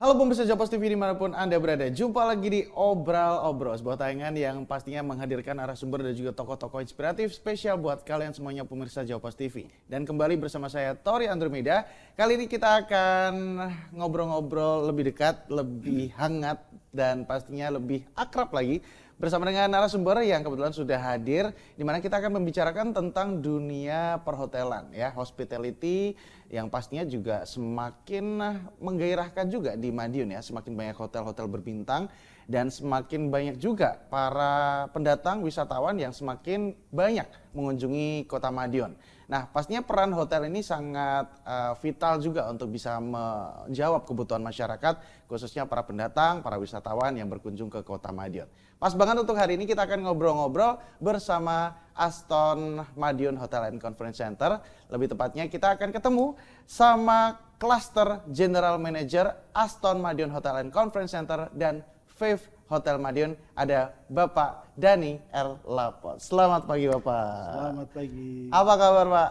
Halo pemirsa Jawa Pos TV dimanapun Anda berada, jumpa lagi di Obrol-Obrol, sebuah tayangan yang pastinya menghadirkan narasumber dan juga tokoh-tokoh inspiratif spesial buat kalian semuanya pemirsa Jawa Pos TV. Dan kembali bersama saya Tori Andromeda, kali ini kita akan ngobrol-ngobrol lebih dekat, lebih hangat dan pastinya lebih akrab lagi bersama dengan narasumber yang kebetulan sudah hadir, di mana kita akan membicarakan tentang dunia perhotelan, ya, hospitality yang pastinya juga semakin menggairahkan juga di Madiun, ya, semakin banyak hotel-hotel berbintang dan semakin banyak juga para pendatang wisatawan yang semakin banyak mengunjungi Kota Madiun. Nah, pastinya peran hotel ini sangat vital juga untuk bisa menjawab kebutuhan masyarakat, khususnya para pendatang, para wisatawan yang berkunjung ke Kota Madiun. Pas banget untuk hari ini kita akan ngobrol-ngobrol bersama Aston Madiun Hotel and Conference Center. Lebih tepatnya kita akan ketemu sama Cluster General Manager Aston Madiun Hotel and Conference Center dan Fave Hotel Madiun, ada Bapak Dani R. Lapot. Selamat pagi Bapak. Selamat pagi. Apa kabar Pak?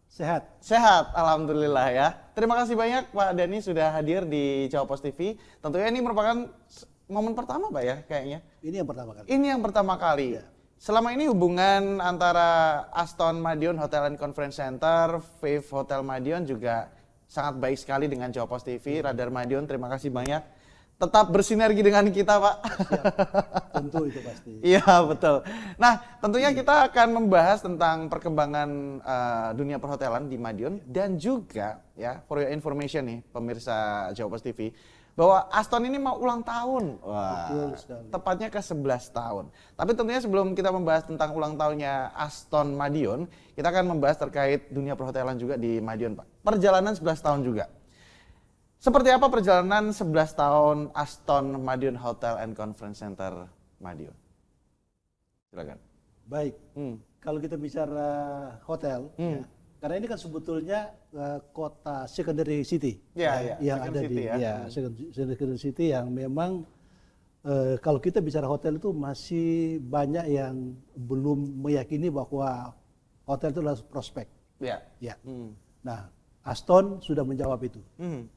Sehat. Sehat, alhamdulillah ya. Terima kasih banyak Pak Dani sudah hadir di Jawa Pos TV. Tentunya ini merupakan momen pertama Pak ya kayaknya. Ini yang pertama kali. Ini yang pertama kali. Ya. Selama ini hubungan antara Aston Madiun Hotel and Conference Center, Fave Hotel Madiun juga sangat baik sekali dengan Jawa Pos TV. Radar Madiun, terima kasih banyak. Tetap bersinergi dengan kita Pak. Siap. Tentu itu pasti. Iya betul. Nah tentunya kita akan membahas tentang perkembangan dunia perhotelan di Madiun. Dan juga ya, for your information nih pemirsa Jawa Pos TV, bahwa Aston ini mau ulang tahun. Wah, Betul sekali. tepatnya ke 11 tahun. Tapi tentunya sebelum kita membahas tentang ulang tahunnya Aston Madiun, kita akan membahas terkait dunia perhotelan juga di Madiun Pak. Perjalanan 11 tahun juga. Seperti apa perjalanan 11 tahun Aston Madiun Hotel and Conference Center Madiun? Silakan. Baik. Kalau kita bicara hotel, ya, karena ini kan sebetulnya kota secondary city, Ya, yang second ada city, di ya. secondary city yang memang kalau kita bicara hotel itu masih banyak yang belum meyakini bahwa hotel itu adalah prospek. Ya. Ya. Nah, Aston sudah menjawab itu.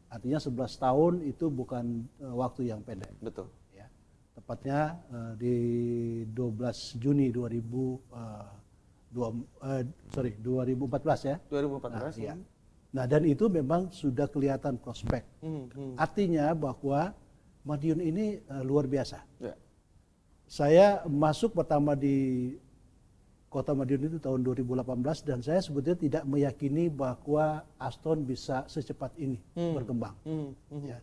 Artinya 11 tahun itu bukan waktu yang pendek. Betul. Ya. Tepatnya di 12 Juni 2014 ya. 2014 Nah, ya. Nah, dan itu memang sudah kelihatan prospek. Artinya bahwa Madiun ini luar biasa. Ya. Saya masuk pertama di Kota Madiun itu tahun 2018 dan saya sebetulnya tidak meyakini bahwa Aston bisa secepat ini berkembang. Ya.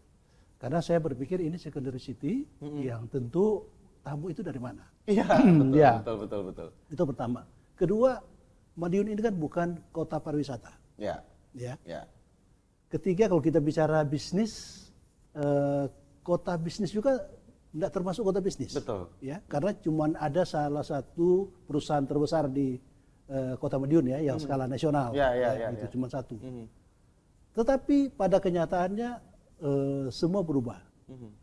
Karena saya berpikir ini secondary city yang tentu tamu itu dari mana? Iya, betul, Ya. betul. Itu pertama. Kedua, Madiun ini kan bukan kota pariwisata. Ya. Ya. Ya. Ketiga, kalau kita bicara bisnis, kota bisnis juga tidak termasuk kota bisnis. Betul. Ya, karena cuma ada salah satu perusahaan terbesar di Kota Madiun ya, yang skala nasional. Ya. Itu cuma satu. Tetapi pada kenyataannya semua berubah.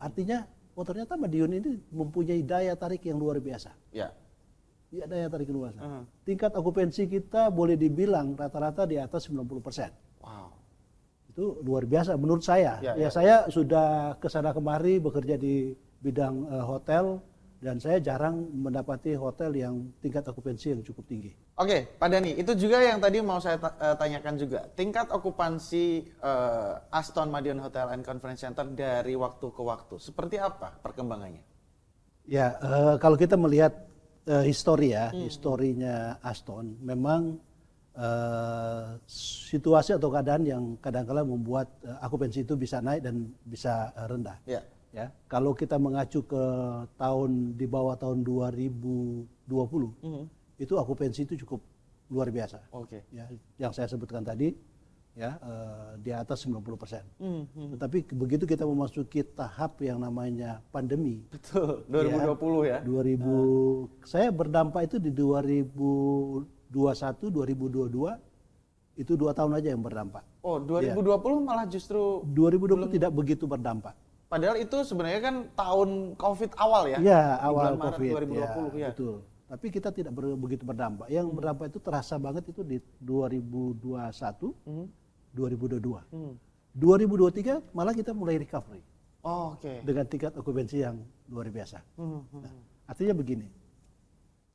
Artinya, ternyata Madiun ini mempunyai daya tarik yang luar biasa. Ya. Ya, daya tarik yang luar biasa. Tingkat okupansi kita boleh dibilang rata-rata di atas 90%. Wow. Itu luar biasa menurut saya. Ya. Saya sudah kesana kemari bekerja di bidang hotel dan saya jarang mendapati hotel yang tingkat okupansi yang cukup tinggi. Oke, Pak Dani, itu juga yang tadi mau saya tanyakan juga. Tingkat okupansi Aston Madiun Hotel and Conference Center dari waktu ke waktu, seperti apa perkembangannya? Ya, kalau kita melihat historinya Aston, memang situasi atau keadaan yang kadang-kala membuat okupansi itu bisa naik dan bisa rendah. Ya. Ya, kalau kita mengacu ke di bawah tahun 2020, itu okupansi itu cukup luar biasa. Oke. Ya, yang saya sebutkan tadi, ya di atas 90%. Tetapi begitu kita memasuki tahap yang namanya pandemi. Betul. 2020 ya. 2000, saya berdampak itu di 2021, 2022, itu 2 tahun aja yang berdampak. Oh, 2020 malah justru 2020 tidak begitu berdampak. padahal itu sebenarnya kan tahun Covid awal ya. Iya, Di awal bulan Maret Covid 2020 ya. betul. Tapi kita tidak begitu berdampak. Yang berdampak itu terasa banget itu di 2021, 2022. 2023 malah kita mulai recovery. Oh, oke. dengan tingkat okupansi yang luar biasa. Hmm. Nah, artinya begini,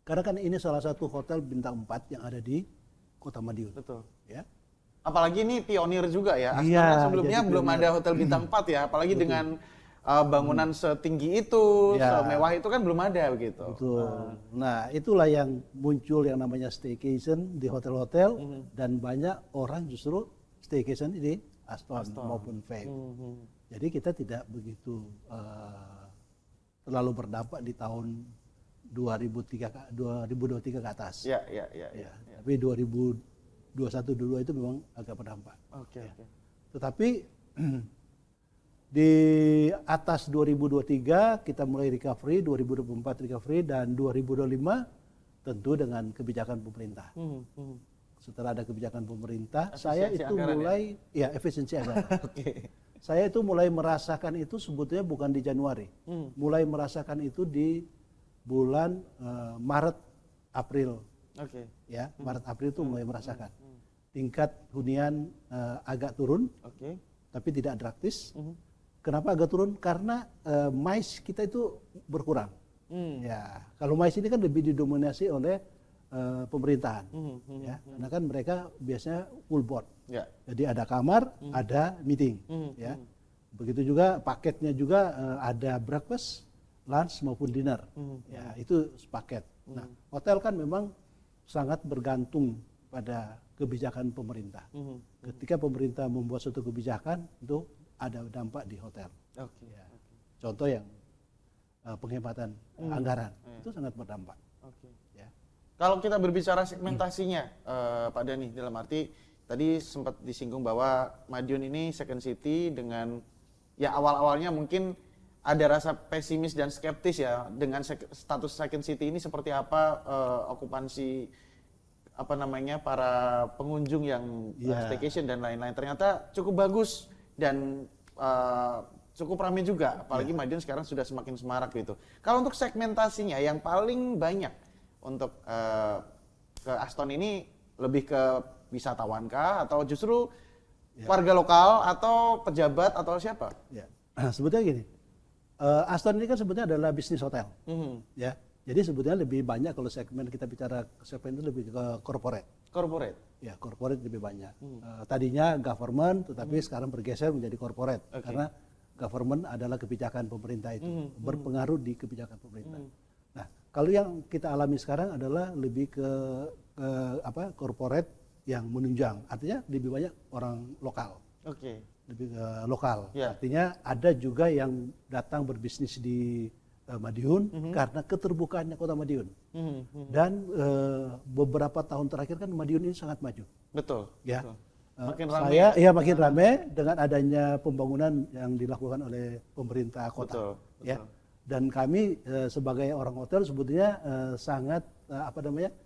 karena kan ini salah satu hotel bintang 4 yang ada di Kota Madiun. Betul. Ya. Apalagi ini pionir juga ya. Aston Iya, kan sebelumnya jadi belum pionir. ada hotel bintang 4 ya, apalagi dengan bangunan setinggi itu, Ya. semewah itu kan belum ada begitu. Betul. Nah, itulah yang muncul yang namanya staycation di hotel-hotel dan banyak orang justru staycation di Aston maupun Fame. Jadi kita tidak begitu terlalu berdampak di tahun 2023 ke atas. Ya, ya, ya, Ya, ya. tapi 2021-22 itu memang agak berdampak. Oke, oke. Tetapi di atas 2023 kita mulai recovery, 2024 recovery dan 2025 tentu dengan kebijakan pemerintah. Setelah ada kebijakan pemerintah, saya Efisiensi itu anggaran mulai ya efisiensi anggaran. Oke. Saya itu mulai merasakan itu sebetulnya bukan di Januari. Mulai merasakan itu di bulan Maret April. Oke. Ya, Maret April itu mulai merasakan. Tingkat hunian agak turun Oke. tapi tidak drastis. Kenapa agak turun? Karena mais kita itu berkurang. Ya, kalau mais ini kan lebih didominasi oleh pemerintahan, ya, karena kan mereka biasanya full board. Ya. Jadi ada kamar, ada meeting, ya. Begitu juga paketnya juga ada breakfast, lunch maupun dinner. Ya, itu sepaket. Nah, hotel kan memang sangat bergantung pada kebijakan pemerintah. Ketika pemerintah membuat suatu kebijakan, itu ada dampak di hotel. Oke. Ya. Contoh yang penghematan anggaran itu sangat berdampak. Oke. Ya. Kalau kita berbicara segmentasinya, Pak Dhani, dalam arti tadi sempat disinggung bahwa Madiun ini second city dengan ya awal-awalnya mungkin ada rasa pesimis dan skeptis ya dengan status second city ini seperti apa okupansi apa namanya para pengunjung yang staycation dan lain-lain, ternyata cukup bagus dan cukup ramai juga, apalagi Madiun sekarang sudah semakin semarak gitu. Kalau untuk segmentasinya yang paling banyak untuk ke Aston ini lebih ke wisatawan kah atau justru warga lokal atau pejabat atau siapa? Ya. Sebetulnya gini, Aston ini kan sebetulnya adalah bisnis hotel, ya. Jadi sebetulnya lebih banyak kalau segmen kita bicara segmen itu lebih ke corporate. Corporate. Ya, corporate lebih banyak. Tadinya government, tetapi sekarang bergeser menjadi corporate karena government adalah kebijakan pemerintah itu berpengaruh di kebijakan pemerintah. Nah, kalau yang kita alami sekarang adalah lebih ke corporate yang menunjang, artinya lebih banyak orang lokal. Oke. Lebih ke lokal. Ya. Artinya ada juga yang datang berbisnis di Madiun karena keterbukaannya Kota Madiun. Dan beberapa tahun terakhir kan Madiun ini sangat maju. Betul. Ya. Betul. Makin ramai. Makin ramai dengan adanya pembangunan yang dilakukan oleh pemerintah kota. Betul. Ya. Dan kami sebagai orang hotel sebetulnya sangat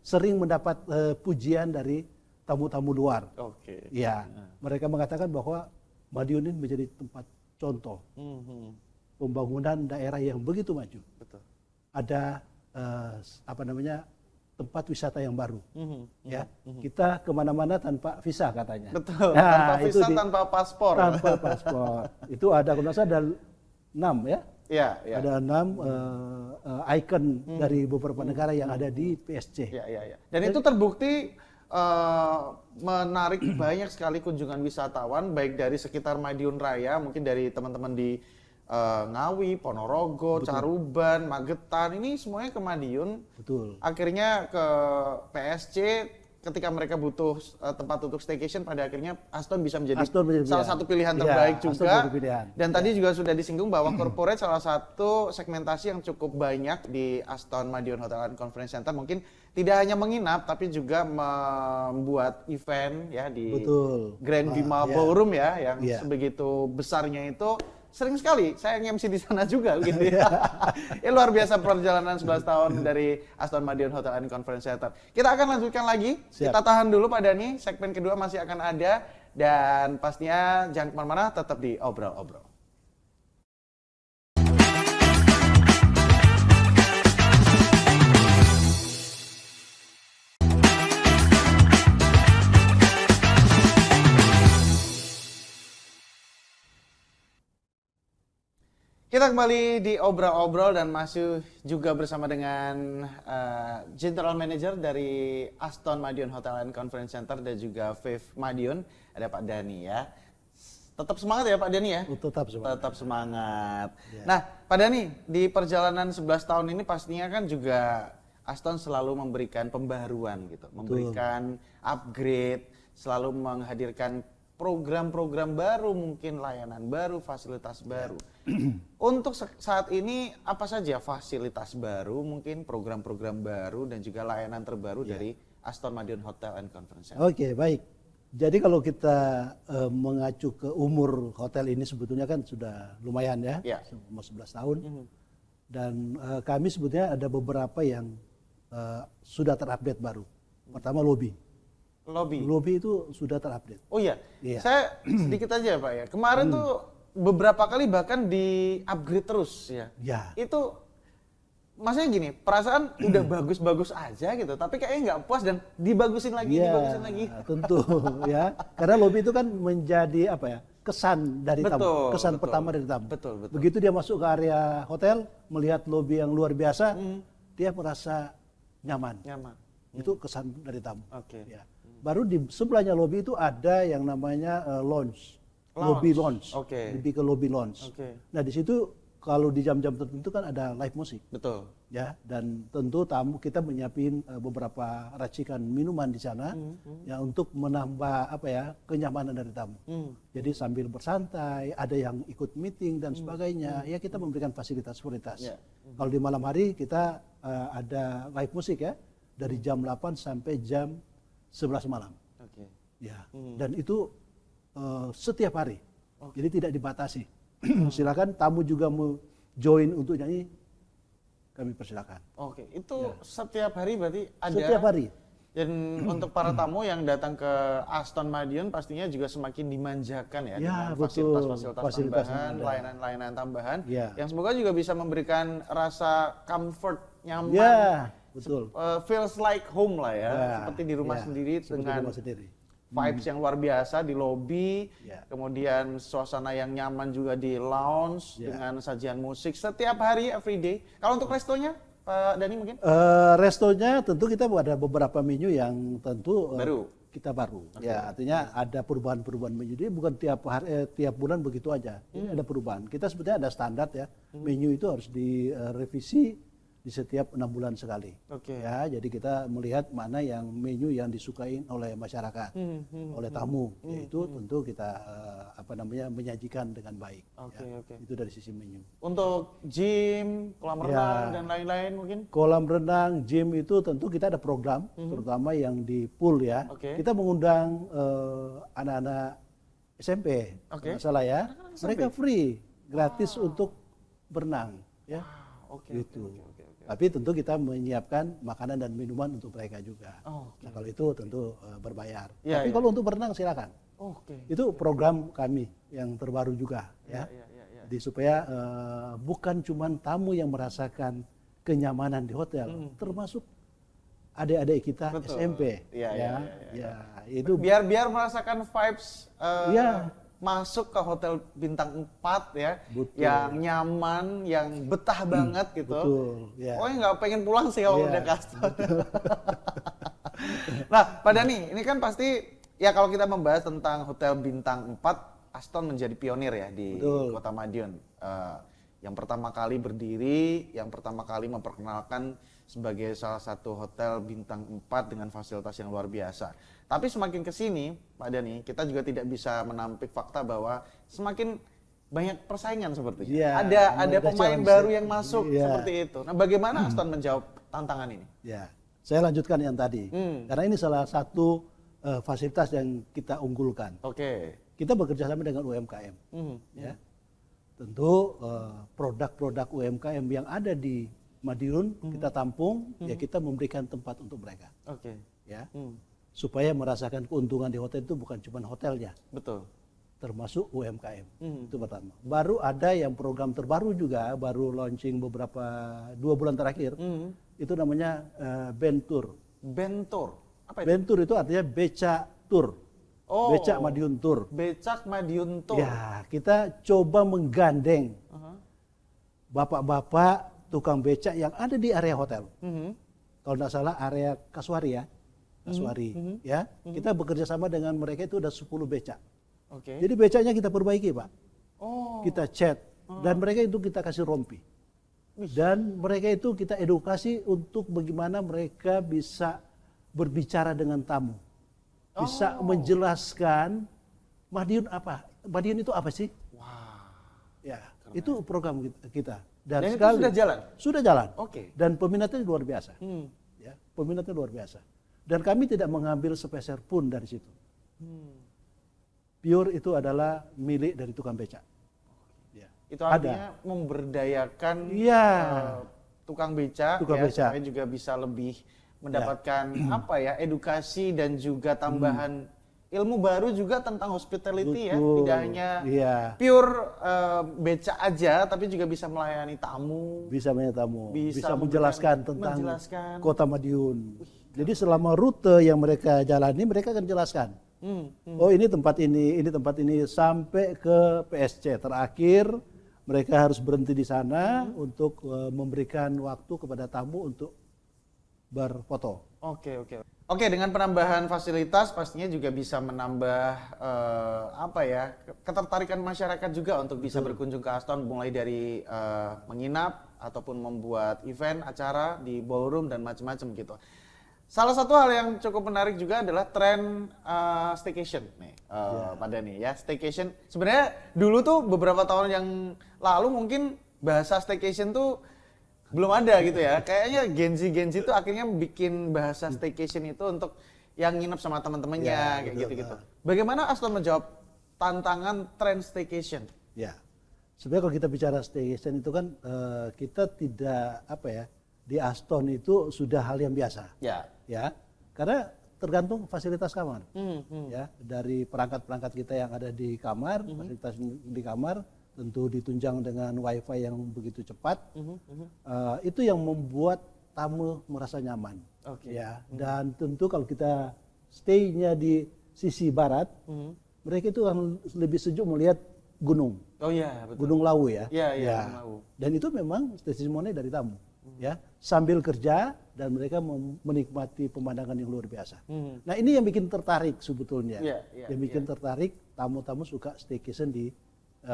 sering mendapat pujian dari tamu-tamu luar. Oke. Ya, mereka mengatakan bahwa Madiun ini menjadi tempat contoh pembangunan daerah yang begitu maju. Betul. Ada tempat wisata yang baru. Ya, kita kemana-mana tanpa visa katanya. Betul. Nah, Tanpa itu visa, tanpa paspor. Tanpa paspor. Itu ada kalau nggak salah ada 6 ya. Iya, iya. Ada 6 ikon dari beberapa negara yang ada di PSC. Iya, iya, iya. Dan itu terbukti menarik banyak sekali kunjungan wisatawan baik dari sekitar Madiun Raya, mungkin dari teman-teman di Ngawi, Ponorogo, Caruban, Magetan, ini semuanya ke Madiun. Betul. Akhirnya ke PSC ketika mereka butuh tempat untuk staycation, pada akhirnya Aston bisa menjadi salah satu pilihan terbaik juga. Dan tadi juga sudah disinggung bahwa corporate salah satu segmentasi yang cukup banyak di Aston Madiun Hotel and Conference Center. Mungkin tidak hanya menginap tapi juga membuat event ya di Grand Bima Ballroom ya yang sebegitu besarnya itu. Sering sekali saya nge-MC di sana juga gitu ya. Luar biasa perjalanan 11 tahun dari Aston Madiun Hotel and Conference Center. Kita akan lanjutkan lagi. Siap. Kita tahan dulu Pak Dhani, segmen kedua masih akan ada dan pastinya jangan kemana-mana, tetap di Obrol-Obrol. Kita kembali di Obrol-Obrol dan masih juga bersama dengan General Manager dari Aston Madiun Hotel and Conference Center dan juga Viv Madiun, ada Pak Dhani ya. Tetap semangat ya Pak Dhani ya? Tetap semangat. Tetap semangat. Ya. Nah Pak Dhani, di perjalanan 11 tahun ini pastinya kan juga Aston selalu memberikan pembaruan gitu, memberikan upgrade, selalu menghadirkan program-program baru, mungkin layanan baru, fasilitas baru. Untuk saat ini apa saja fasilitas baru, mungkin program-program baru dan juga layanan terbaru dari Aston Madiun Hotel and Conference Center? Oke, baik. Jadi kalau kita mengacu ke umur hotel ini sebetulnya kan sudah lumayan ya, mau 11 tahun. Dan kami sebetulnya ada beberapa yang sudah terupdate baru. Pertama lobby. Lobby itu sudah terupdate. Oh iya, saya sedikit aja Pak ya. Kemarin tuh beberapa kali bahkan di-upgrade terus ya. Itu maksudnya gini, perasaan udah bagus-bagus aja gitu, tapi kayaknya nggak puas dan dibagusin lagi, dibagusin lagi. Tentu ya, karena lobby itu kan menjadi apa ya, kesan dari tamu, kesan pertama dari tamu. Begitu dia masuk ke area hotel, melihat lobby yang luar biasa, dia merasa nyaman. Itu kesan dari tamu. Ya. Baru di sebelahnya lobby itu ada yang namanya lobby lounge. Lebih ke lobby lounge. Nah di situ kalau di jam-jam tertentu kan ada live musik. Ya, dan tentu tamu kita menyiapin beberapa racikan minuman di sana ya untuk menambah apa ya, kenyamanan dari tamu. Jadi sambil bersantai, ada yang ikut meeting dan sebagainya. Ya kita memberikan fasilitas-fasilitas. Kalau di malam hari kita ada live musik ya dari jam 8 sampai jam 11 malam. Ya, dan itu setiap hari. Jadi tidak dibatasi. Silakan tamu juga mau join untuk nyanyi, kami persilakan. Itu setiap hari berarti ada. Setiap hari. Dan untuk para tamu yang datang ke Aston Madiun pastinya juga semakin dimanjakan ya, dengan fasilitas tambahan, layanan-layanan tambahan, yang semoga juga bisa memberikan rasa comfort, nyaman, feels like home lah ya, seperti di rumah sendiri dengan vibes yang luar biasa di lobby, kemudian suasana yang nyaman juga di lounge dengan sajian musik setiap hari, everyday. Kalau untuk restonya, Pak Dhani mungkin? Restonya tentu kita ada beberapa menu yang tentu kita baru. Ya, artinya ada perubahan-perubahan menu. Jadi bukan tiap bulan begitu aja. Ini ada perubahan. Kita sebetulnya ada standar ya. Menu itu harus direvisi di setiap 6 bulan sekali. Ya, jadi kita melihat mana yang menu yang disukai oleh masyarakat, oleh tamu, yaitu tentu kita menyajikan dengan baik. Itu dari sisi menu. Untuk gym, kolam renang dan lain-lain mungkin? Kolam renang, gym itu tentu kita ada program, terutama yang di pool ya. Kita mengundang anak-anak SMP, kalau salah ya. Mereka free, gratis untuk berenang, ya. Tapi tentu kita menyiapkan makanan dan minuman untuk mereka juga. Nah kalau itu tentu berbayar. Tapi kalau untuk berenang silakan. Itu program kami yang terbaru juga ya. Supaya bukan cuma tamu yang merasakan kenyamanan di hotel, termasuk adik-adik kita SMP. Itu biar merasakan vibes. Masuk ke hotel bintang 4 ya, yang nyaman, yang betah banget gitu. Pokoknya nggak pengen pulang sih kalau udah ke Aston. Nah, Pak Dhani, ini kan pasti ya kalau kita membahas tentang hotel bintang 4, Aston menjadi pionir ya di Kota Madiun. Yang pertama kali berdiri, yang pertama kali memperkenalkan sebagai salah satu hotel bintang 4 dengan fasilitas yang luar biasa. Tapi semakin ke sini, Pak Dhani, kita juga tidak bisa menampik fakta bahwa semakin banyak persaingan sepertinya. Ada pemain baru yang masuk seperti itu. Nah, bagaimana Aston menjawab tantangan ini? Saya lanjutkan yang tadi. Karena ini salah satu fasilitas yang kita unggulkan. Kita bekerja sama dengan UMKM. Tentu produk-produk UMKM yang ada di Madiun kita tampung, ya kita memberikan tempat untuk mereka. Supaya merasakan keuntungan di hotel itu bukan cuma hotelnya. Termasuk UMKM. Itu pertama. Baru ada yang program terbaru juga, baru launching beberapa 2 bulan terakhir. Itu namanya Bentour. Apa itu? Bentour itu artinya beca tour. Becak Madiun Tour. Becak Madiun Tour. Ya, kita coba menggandeng bapak-bapak tukang becak yang ada di area hotel. Mhm. Kalau tidak salah area Kasuari ya. Kasuari ya. Kita bekerja sama dengan mereka itu ada 10 becak. Oke. Jadi becaknya kita perbaiki, Pak. Oh. Kita cat dan mereka itu kita kasih rompi. Dan mereka itu kita edukasi untuk bagaimana mereka bisa berbicara dengan tamu. Bisa menjelaskan Madiun apa? Madiun itu apa sih? Wah. Ya, itu program kita. Dan itu sudah jalan? Sudah jalan. Oke. Dan peminatnya luar biasa. Hmm. Ya, peminatnya luar biasa. Dan kami tidak mengambil sepeser pun dari situ. Pure itu adalah milik dari tukang becak. Ya. Itu artinya memberdayakan Iya. tukang becak, Tukang becak. supaya juga bisa lebih mendapatkan apa ya, edukasi dan juga tambahan ilmu baru juga tentang hospitality ya. Betul. Tidak hanya Iya. pure becak aja, tapi juga bisa melayani tamu. Bisa banyak tamu, Bisa bisa menjelaskan memberikan- tentang menjelaskan. Kota Madiun. Jadi selama rute yang mereka jalani, mereka akan jelaskan. Oh ini tempat ini, sampai ke PSC. Terakhir mereka harus berhenti di sana untuk memberikan waktu kepada tamu untuk berfoto. Oke, oke. Oke, dengan penambahan fasilitas pastinya juga bisa menambah apa ya, ketertarikan masyarakat juga untuk bisa berkunjung ke Aston, mulai dari menginap ataupun membuat event, acara di ballroom dan macam-macam gitu. Salah satu hal yang cukup menarik juga adalah tren staycation nih, Pak Dhani ya. Staycation sebenarnya dulu tuh beberapa tahun yang lalu mungkin bahasa staycation tuh belum ada gitu ya. Kayaknya Gen Z itu akhirnya bikin bahasa staycation itu untuk yang nginep sama teman-temannya Ya, kayak betul. gitu-gitu. Bagaimana Aston menjawab tantangan tren staycation? Ya, sebenarnya kalau kita bicara staycation itu kan kita tidak apa ya, di Aston itu sudah hal yang biasa. Ya, karena tergantung fasilitas kamar. Ya, dari perangkat-perangkat kita yang ada di kamar, fasilitas di kamar tentu ditunjang dengan wifi yang begitu cepat. Itu yang membuat tamu merasa nyaman. Oke. Ya, dan tentu kalau kita stay-nya di sisi barat, mereka itu akan lebih sejuk melihat gunung. Oh iya, betul. Gunung Lawu ya. Iya, iya, Gunung Lawu. Dan itu memang testimoni dari tamu. Ya, sambil kerja dan mereka menikmati pemandangan yang luar biasa. Nah, ini yang bikin tertarik sebetulnya. Iya, iya, yang bikin tertarik tamu-tamu suka staycation di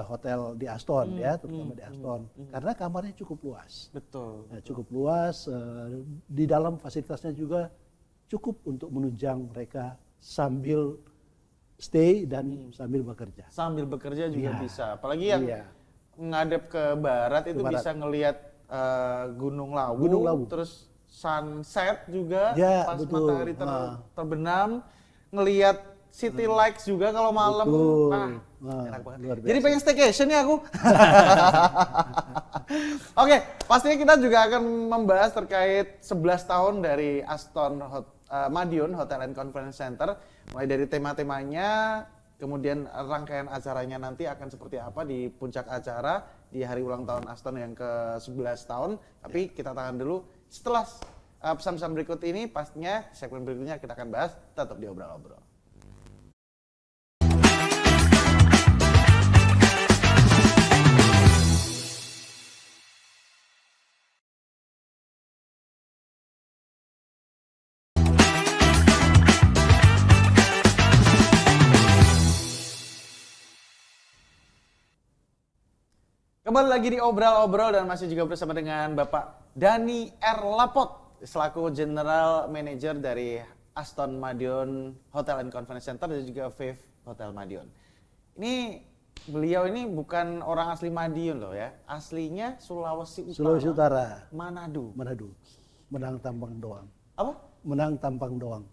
hotel di Aston ya, terutama di Aston. Karena kamarnya cukup luas. Betul. Nah, cukup luas, di dalam fasilitasnya juga cukup untuk menunjang mereka sambil stay dan sambil bekerja. Sambil bekerja juga Iya. bisa. Apalagi yang Iya. ngadep ke barat itu barat. bisa ngelihat Gunung Lawu, Gunung Lawu. terus sunset juga Ya, pas betul. matahari terbenam, ngelihat city lights juga kalau malam. Betul. Enak banget. Luar biasa. Jadi pengen staycation ya aku. Oke, pastinya kita juga akan membahas terkait 11 tahun dari Aston Madiun Hotel and Conference Center, mulai dari tema-temanya, kemudian rangkaian acaranya nanti akan seperti apa di puncak acara di hari ulang tahun Aston yang ke-11 tahun. Tapi kita tahan dulu. Setelah pesan-pesan berikut ini, pastinya segmen berikutnya kita akan bahas, tetap di Obrol-Obrol. Kembali lagi di Obrol-Obrol dan masih juga bersama dengan Bapak Dhani R. Lapot selaku General Manager dari Aston Madiun Hotel and Conference Center dan juga Vive Hotel Madiun. Ini beliau ini bukan orang asli Madiun loh ya, aslinya Sulawesi Utara. Sulawesi Utara, Manado. Manado. Menang tampang doang. Apa? Menang tampang doang.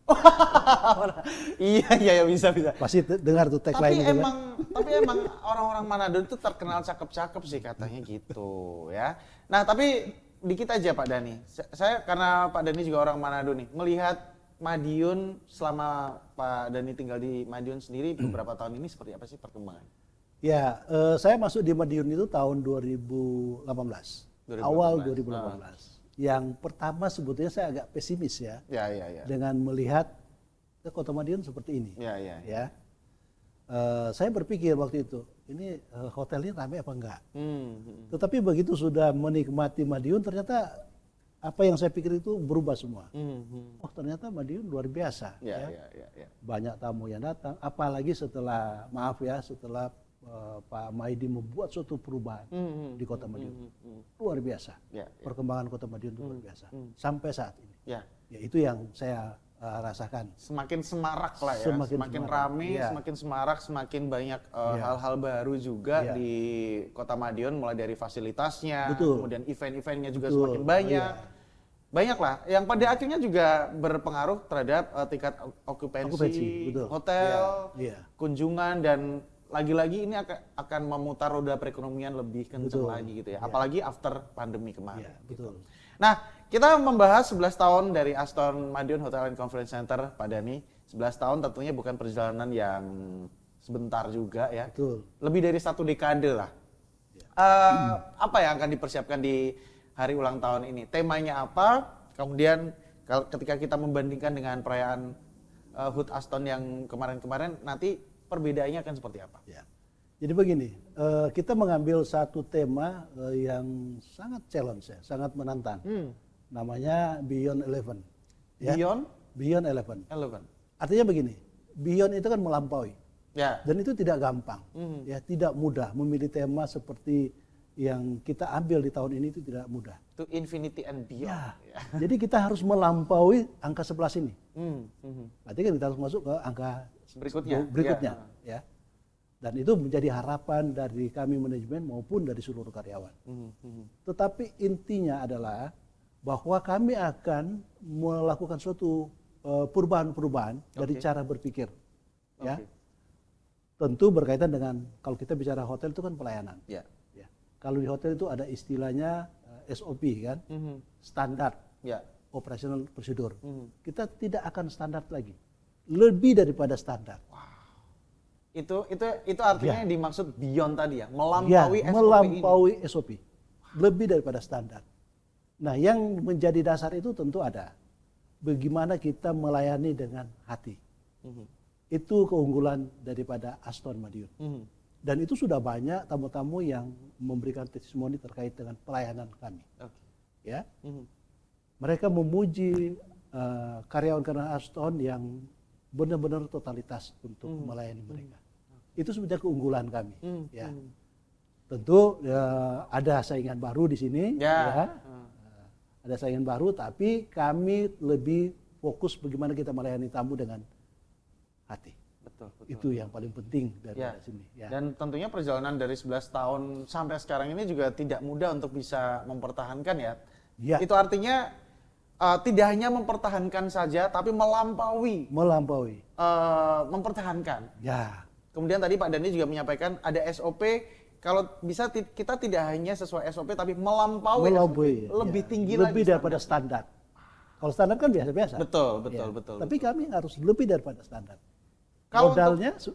Iya bisa. Pasti dengar tuh tagline itu kan. Tapi emang orang-orang Manado itu terkenal cakep-cakep sih katanya gitu ya. Nah tapi dikit aja Pak Dhani. Saya karena Pak Dhani juga orang Manado nih, melihat Madiun selama Pak Dhani tinggal di Madiun sendiri beberapa tahun ini seperti apa sih perkembangan? Ya, saya masuk di Madiun itu tahun 2018. Awal 2018. Yang pertama sebetulnya saya agak pesimis ya. Ya. Dengan melihat Kota Madiun seperti ini. Ya. Ya. saya berpikir waktu itu, ini hotel ini ramai apa enggak? Hmm. Tetapi begitu sudah menikmati Madiun, ternyata apa yang saya pikir itu berubah semua. Oh, ternyata Madiun luar biasa. Ya, Ya. ya. Banyak tamu yang datang, apalagi setelah, maaf ya, setelah Pak Maidi membuat suatu perubahan di Kota Madiun. Luar biasa. Ya, ya. Perkembangan Kota Madiun itu luar biasa. Sampai saat ini. Ya. Ya, itu yang saya rasakan. Semakin semarak lah ya, Semakin semakin semarak. rame, Iya. semakin semarak, semakin banyak Iya. hal-hal baru juga Iya. di Kota Madiun, mulai dari fasilitasnya, Betul. kemudian event-eventnya juga Betul. semakin banyak. Iya. Banyak lah, yang pada akhirnya juga berpengaruh terhadap tingkat okupansi Okupansi, betul. hotel, Iya. kunjungan, dan lagi-lagi ini akan memutar roda perekonomian lebih kencang Betul. lagi gitu ya, Iya. apalagi after pandemi kemarin. Iya, betul. Nah, kita membahas 11 tahun dari Aston Madiun Hotel and Conference Center, Pak Dhani. 11 tahun tentunya bukan perjalanan yang sebentar juga ya. Betul. Lebih dari 1 dekade lah. Apa yang akan dipersiapkan di hari ulang tahun ini? Temanya apa? Kemudian ketika kita membandingkan dengan perayaan HUT Aston yang kemarin-kemarin, nanti perbedaannya akan seperti apa? Ya. Jadi begini, kita mengambil satu tema yang sangat challenge ya, sangat menantang. Namanya Beyond 11. Ya. Beyond 11. Artinya begini, Beyond itu kan melampaui. Ya. Dan itu tidak gampang, ya, tidak mudah memilih tema seperti yang kita ambil di tahun ini, itu tidak mudah. Itu infinity and beyond. Ya. Jadi kita harus melampaui angka 11 ini. Mhm. Berarti kan kita harus masuk ke angka Berikutnya. ya. Dan itu menjadi harapan dari kami manajemen maupun dari seluruh karyawan. Tetapi intinya adalah bahwa kami akan melakukan suatu perubahan-perubahan dari cara berpikir. Ya. Oke. Tentu berkaitan dengan, kalau kita bicara hotel itu kan pelayanan. Ya. Ya. Kalau di hotel itu ada istilahnya SOP kan, standar Ya. operational procedure. Kita tidak akan standar lagi, lebih daripada standar. Itu artinya Ya. yang dimaksud beyond tadi ya, Ya, melampaui SOP melampaui SOP, lebih daripada standar. Nah, yang menjadi dasar itu tentu ada bagaimana kita melayani dengan hati. Itu keunggulan daripada Aston Madiun. Dan itu sudah banyak tamu-tamu yang memberikan testimoni terkait dengan pelayanan kami. Oke. Ya, mereka memuji karyawan-karyawan Aston yang benar-benar totalitas untuk melayani mereka. Itu sebenarnya keunggulan kami. Ya, tentu ada saingan baru di sini. Ya. Ada saingan baru, tapi kami lebih fokus bagaimana kita melayani tamu dengan hati. Betul. Itu yang paling penting dari Ya. sini. Ya. Dan tentunya perjalanan dari 11 tahun sampai sekarang ini juga tidak mudah untuk bisa mempertahankan ya. Ya. Itu artinya tidak hanya mempertahankan saja, tapi melampaui, mempertahankan. Ya. Kemudian tadi Pak Dhani juga menyampaikan ada SOP, kalau bisa kita tidak hanya sesuai SOP, tapi melampaui SOP, lebih ya. tinggi lebih lagi daripada standar. Kalau standar kan biasa-biasa. Betul. Tapi kami harus lebih daripada standar. Kalau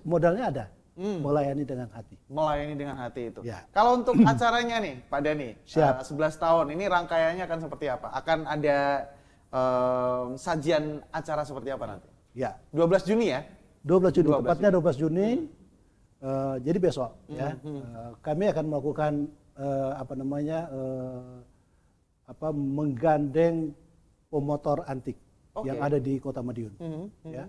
Modalnya ada, melayani dengan hati. melayani dengan hati itu. Ya. Kalau untuk acaranya nih, Pak Dhani, Siap. 11 tahun ini rangkaiannya akan seperti apa? Akan ada sajian acara seperti apa nanti? Ya. 12 Juni ya? 12 Juni, 12 tepatnya 12 Juni. Jadi besok ya. Kami akan melakukan menggandeng pemotor antik yang ada di Kota Madiun. Ya.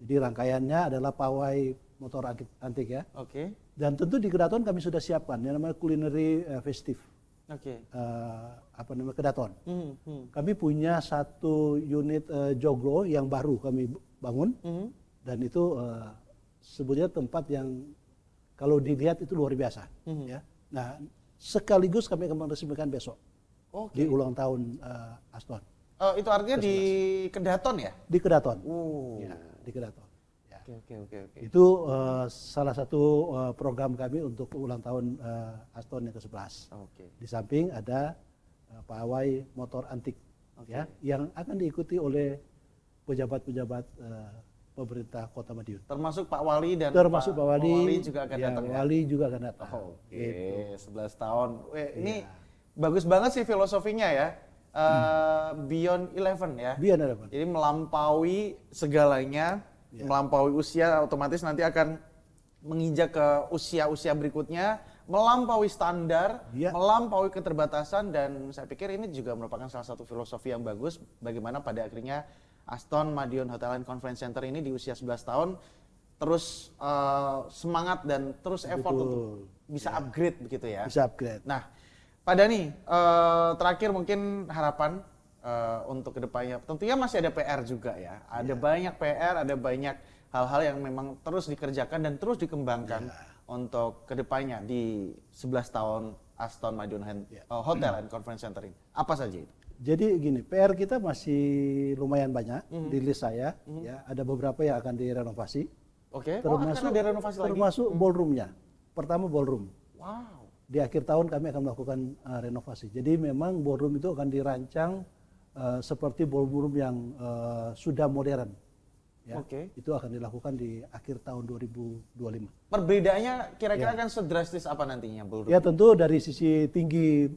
Jadi rangkaiannya adalah pawai motor antik ya. Oke. Dan tentu di Kedaton kami sudah siapkan yang namanya culinary festive. Oke. Kedaton. Kami punya satu unit joglo yang baru kami bangun. Dan itu sebetulnya tempat yang kalau dilihat itu luar biasa. Ya. Nah, sekaligus kami akan meresmikan besok di ulang tahun Aston. Itu artinya di Kedaton ya? Di Kedaton. Ya, di Kedaton. Ya. Oke. Itu salah satu program kami untuk ulang tahun Aston yang ke-11. Oke. Di samping ada pawai motor antik ya, yang akan diikuti oleh pejabat-pejabat pemerintah Kota Madiun. Termasuk Pak Wali dan Termasuk Pak Wali juga akan ya, datang ya? Wali juga akan datang. Oke, 11 tahun. Ini bagus banget sih filosofinya ya. Beyond 11 ya. Beyond 11. Jadi melampaui segalanya, melampaui usia, otomatis nanti akan menginjak ke usia-usia berikutnya, melampaui standar, Iya. melampaui keterbatasan, dan saya pikir ini juga merupakan salah satu filosofi yang bagus bagaimana pada akhirnya Aston Madiun Hotel and Conference Center ini di usia 11 tahun terus semangat dan terus effort Betul. untuk bisa upgrade begitu ya. Bisa upgrade. Nah, Pak Dhani, terakhir mungkin harapan untuk kedepannya. Tentunya masih ada PR juga ya. Ada banyak PR, ada banyak hal-hal yang memang terus dikerjakan dan terus dikembangkan untuk kedepannya di 11 tahun Aston Madiun Hotel and Conference Center ini. Apa saja itu? Jadi gini, PR kita masih lumayan banyak di list saya. Ya, ada beberapa yang akan direnovasi. Oke. Termasuk akan ada renovasi lagi. termasuk ballroomnya. Pertama ballroom. Wow. Di akhir tahun kami akan melakukan renovasi. Jadi memang ballroom itu akan dirancang seperti ballroom yang sudah modern. Ya, Oke. Itu akan dilakukan di akhir tahun 2025. Perbedaannya kira-kira akan sedrastis apa nantinya, Bu? Ya tentu dari sisi tinggi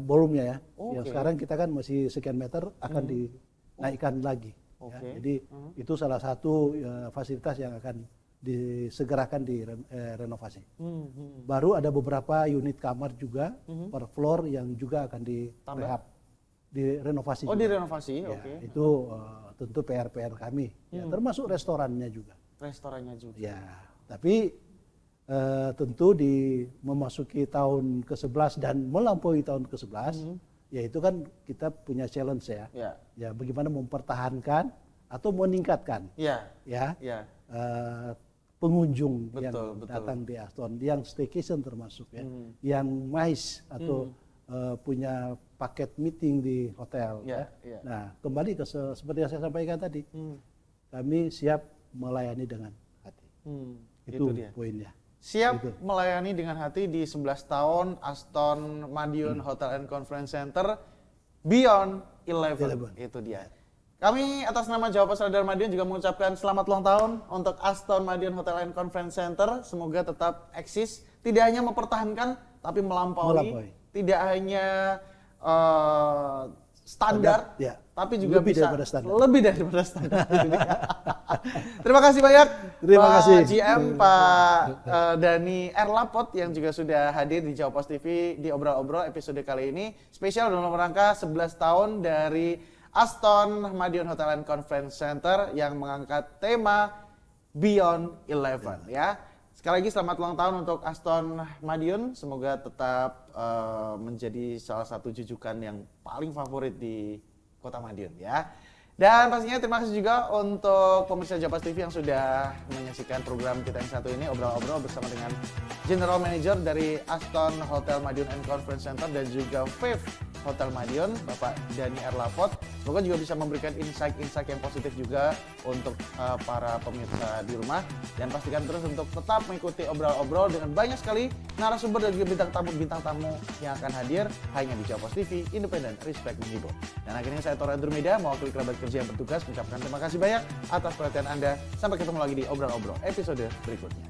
ballroomnya ya. Yang Oke. sekarang kita kan masih sekian meter akan dinaikkan lagi. Ya. Oke. Jadi itu salah satu fasilitas yang akan disegerakan di renovasi. Baru ada beberapa unit kamar juga per floor yang juga akan direhab, direnovasi. Oh, juga. direnovasi, Ya, oke. itu tentu PR-PR kami, ya, termasuk restorannya juga. Restorannya juga. Ya, tapi tentu di memasuki tahun ke-11 dan melampaui tahun ke-11, ya itu kan kita punya challenge ya. Ya. Ya, bagaimana mempertahankan atau meningkatkan Ya. ya Ya. pengunjung Betul, yang betul. datang di Aston, yang staycation termasuk ya, yang MICE atau punya paket meeting di hotel. Ya, Ya. ya. Nah, kembali ke seperti yang saya sampaikan tadi, kami siap melayani dengan hati. Itu dia. poinnya. Siap Gitu. melayani dengan hati di 11 tahun Aston Madiun Hotel and Conference Center Beyond 11. Itu dia. Kami atas nama Jawaban Radar Madiun juga mengucapkan selamat ulang tahun untuk Aston Madiun Hotel and Conference Center. Semoga tetap eksis, tidak hanya mempertahankan tapi melampaui. Tidak hanya standar, Ya. tapi juga Lebih bisa daripada standar. lebih daripada standar. Itu dia. Terima kasih banyak Terima Pak kasih. GM, Pak Dhani Erlapot yang juga sudah hadir di Jawa Pos TV di Obrol-Obrol episode kali ini. Spesial dalam rangka 11 tahun dari Aston Madiun Hotel and Conference Center yang mengangkat tema Beyond 11 ya. Sekali lagi selamat ulang tahun untuk Aston Madiun. Semoga tetap menjadi salah satu jujukan yang paling favorit di Kota Madiun ya. Dan pastinya terima kasih juga untuk pemirsa Jawa Pos TV yang sudah menyaksikan program kita yang satu ini, Obrol-Obrol bersama dengan General Manager dari Aston Hotel Madiun and Conference Center dan juga Fave Hotel Madiun, Bapak Dhani Erlapot. Semoga juga bisa memberikan insight-insight yang positif juga untuk para pemirsa di rumah. Dan pastikan terus untuk tetap mengikuti Obrol-Obrol dengan banyak sekali narasumber dan juga bintang tamu yang akan hadir hanya di Jawa Pos TV, independen, respect, menghibur. Dan akhirnya saya Tora Andromeda, mewakili kerabat kerja yang bertugas, mengucapkan terima kasih banyak atas perhatian Anda. Sampai ketemu lagi di Obrol-Obrol episode berikutnya.